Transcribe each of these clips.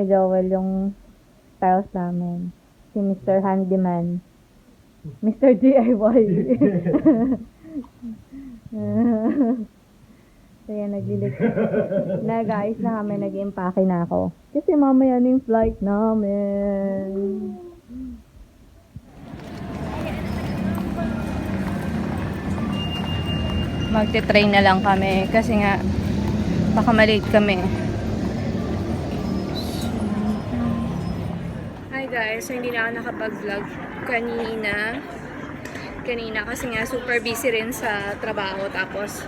ni Joel yung tiles namin. Si Mr. Handyman. Mr. DIY. So yan, nag-aayos na kami, nag-impake na ako. Kasi mamaya na yung flight namin. Magte-train na lang kami kasi nga baka malate kami. Hi guys, so hindi na ako nakapag-vlog kanina kasi nga super busy rin sa trabaho. Tapos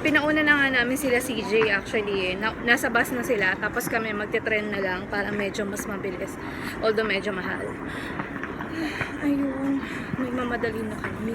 pinauna na nga namin sila CJ actually. Nasa bus na sila. Tapos kami magte-train na lang para medyo mas mabilis. Although medyo mahal. Ayun, may mamadali na kami.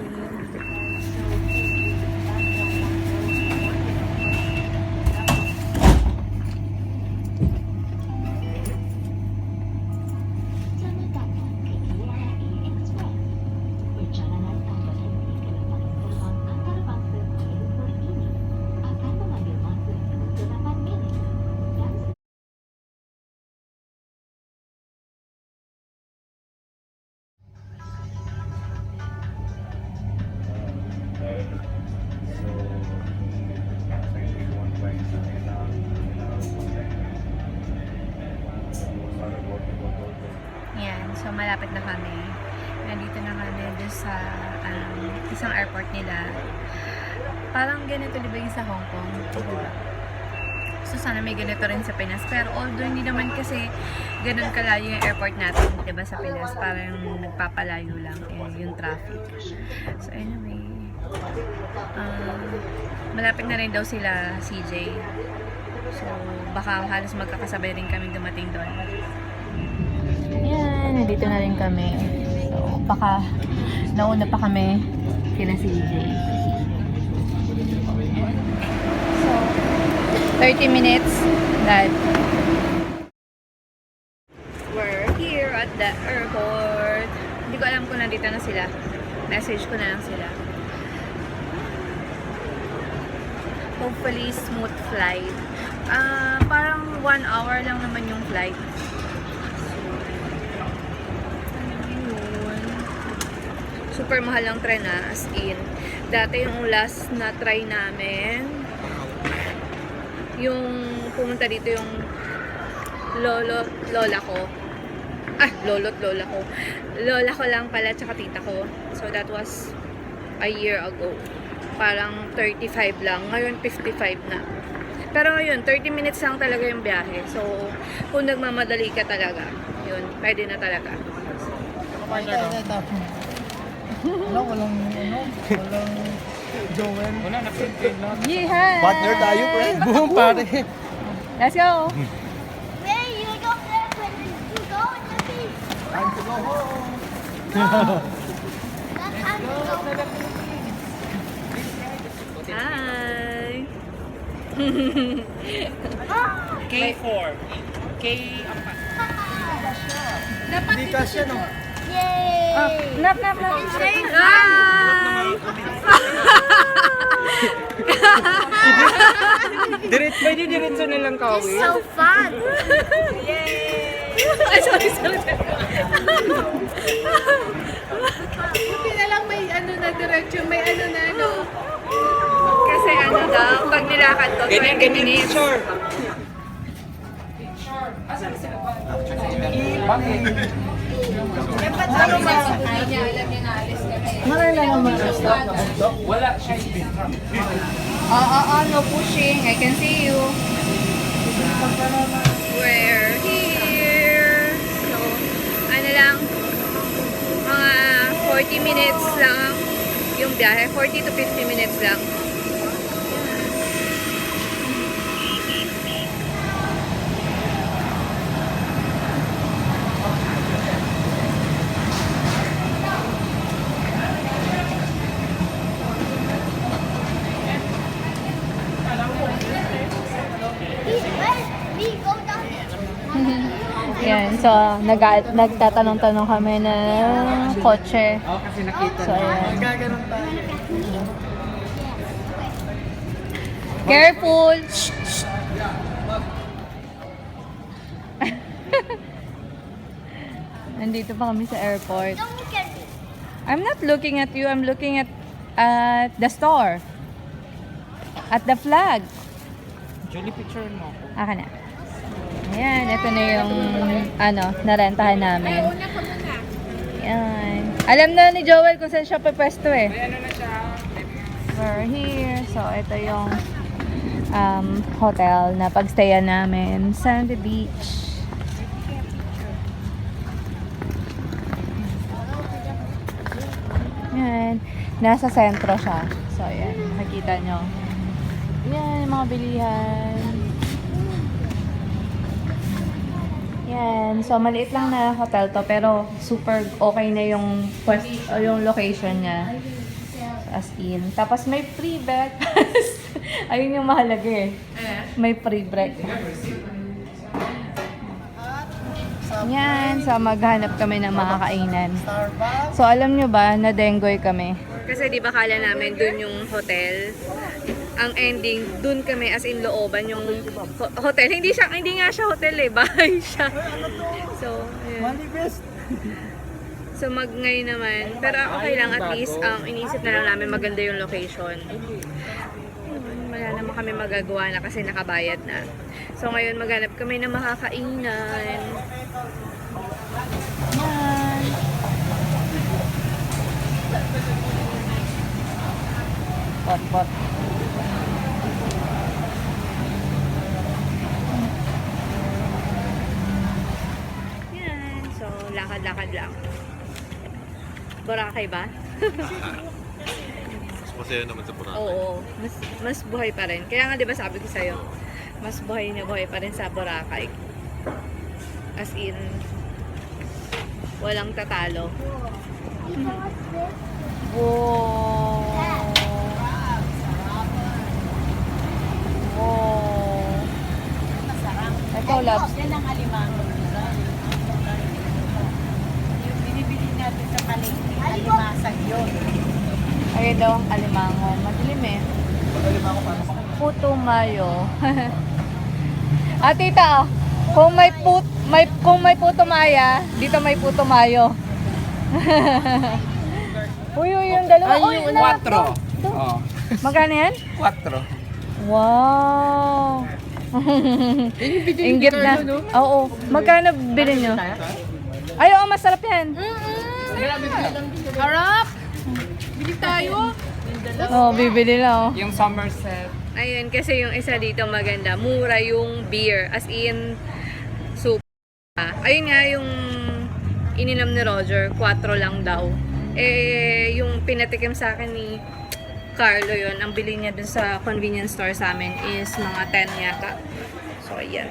Yan, so malapit na kami. Nandito na kami doon sa isang airport nila. Parang ganito diba yung sa Hong Kong? Diba? So sana may ganito rin sa Pinas. Pero although hindi naman kasi ganun kalayo yung airport natin, diba sa Pinas? Parang nagpapalayo lang yung traffic. So anyway, malapit na rin daw sila CJ. So baka halos magkakasabay rin kami dumating doon. Yan, nandito na rin kami. So, baka nauna pa kami kina CJ. So, 30 minutes that we're here at the airport. Hindi ko alam kung nandito na sila. Message ko na lang sila. Hopefully, smooth flight. Parang 1 hour lang naman yung flight. Super mahal ang tren as in. Dati yung last na try namin, yung pumunta dito yung lola ko. Lola ko. Lola ko lang pala tsaka tita ko. So that was a year ago. Parang 35 lang. Ngayon 55 na. Pero yun, 30 minutes lang talaga yung biyahe. So kung nagmamadali ka talaga, yun, pwede na talaga. Walang Joel. Wala, nag-print lang. Yeehaw! Partner tayo, friend. Boom, pare. Let's go! Where you go there when you go in the beach? Time to go home. That time to go. Hi! K4. K4. Hindi kasya, no? Yay! Nap! Pwede diretso nilang It's kawin. so fun. Ay, sorry. Buti na lang may ano na direction, may ano na ano. Kasi ano daw, pag nilakad ko, 20 Ganyan, minutes. sure. Dapat ano masasabi niya, alam niya na alis kami. Maray lang naman ang stop na bundok. Wala siya. No pushing. I can see you. We're here. So, ano lang, mga 40 minutes lang yung biyahe. 40 to 50 minutes lang. We go down there. Yan. So, nagtatanong-tanong kami na kotse. Oo, kasi nakita So, ayan. Gaganon tayo. Careful! Shh, shh. Nandito pa kami sa airport. Don't look at me. I'm not looking at you. I'm looking at the store. At the flag. Julie, picture mo ako. Aka na. Ayan, ito na yung narentahan namin. Una ka muna. Ayan. Alam na ni Joel kung saan siya pwesto eh. May ano na siya. We're here. So, ito yung hotel na pagstayan namin. Sandy Beach. Yan. Nasa sentro siya. So, ayan. Makikita nyo. Yan, yung mga bilihan. Yan. So, maliit lang na hotel to. Pero, super okay na yung, yung location niya. As in. Tapos, may free breakfast. Ayun yung mahalaga eh. May free breakfast. Yan. So, maghanap kami ng mga kainan. Starbucks. So, alam nyo ba, na-dengoy kami? Kasi di ba kala namin dun yung hotel? Ang ending, dun kami as in looban yung hotel. Hindi nga siya hotel eh, bahay siya. So, ayun. Money best. So, ngayon naman. Pero okay lang, at least, inisip na lang namin maganda yung location. Wala naman kami magagawa na kasi nakabayad na. So, ngayon maghanap kami ng makakainan. Yan. Pot. Yan. So, lakad-lakad lang. Boracay ba? Mas masaya naman sa Boracay. Oo. Mas buhay pa rin. Kaya nga 'di ba sabi ko sa'yo, mas buhay na buhay pa rin sa Boracay. As in, walang tatalo. Wow. Wow. Ito, loves. Yan ang alimango. Yung binibili natin sa palengke, alimasag yun. Ayun daw ang alimango. Madilim eh. Puto mayo. Tita, kung may puto maya, dito may puto mayo. Uy, yung dalawa. Ay, yung 4. Oh. Magkano yan? 4. Wow. Inggit na. Oo. Magkano bilhin nyo? Ay, oo, masarap yan. Harap! Bili tayo. Oo, bibili lang. Yung Somerset. Ayun, kasi yung isa dito maganda. Mura yung beer. As in, super. Ayun nga yung ininom ni Roger. 4 lang daw. Eh, yung pinatikim sa akin ni Carlo yun, ang bili niya dun sa convenience store sa amin is mga 10 yata. So, ayan.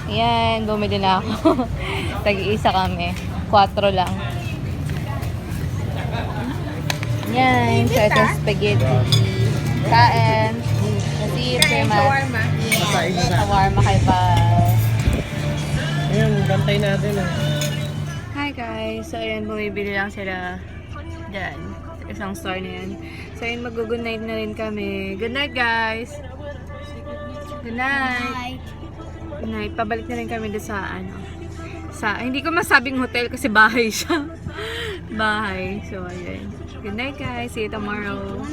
Ayan, bumili na ako. Tag-iisa kami. 4 lang. Yan, so ito spaghetti. Kain. Nasir, kay Ma. Shawarma kay Pao. Ayun, bantay natin ah. Hi guys! So ayan, bumibili lang sila dyan. Isang store na yan. So ayan, mag-good night na rin kami. Good night guys! Good night! Good night. Pabalik na rin kami doon sa hindi ko masabing hotel kasi bahay siya. Bahay. So ayan. Good night guys. See you tomorrow.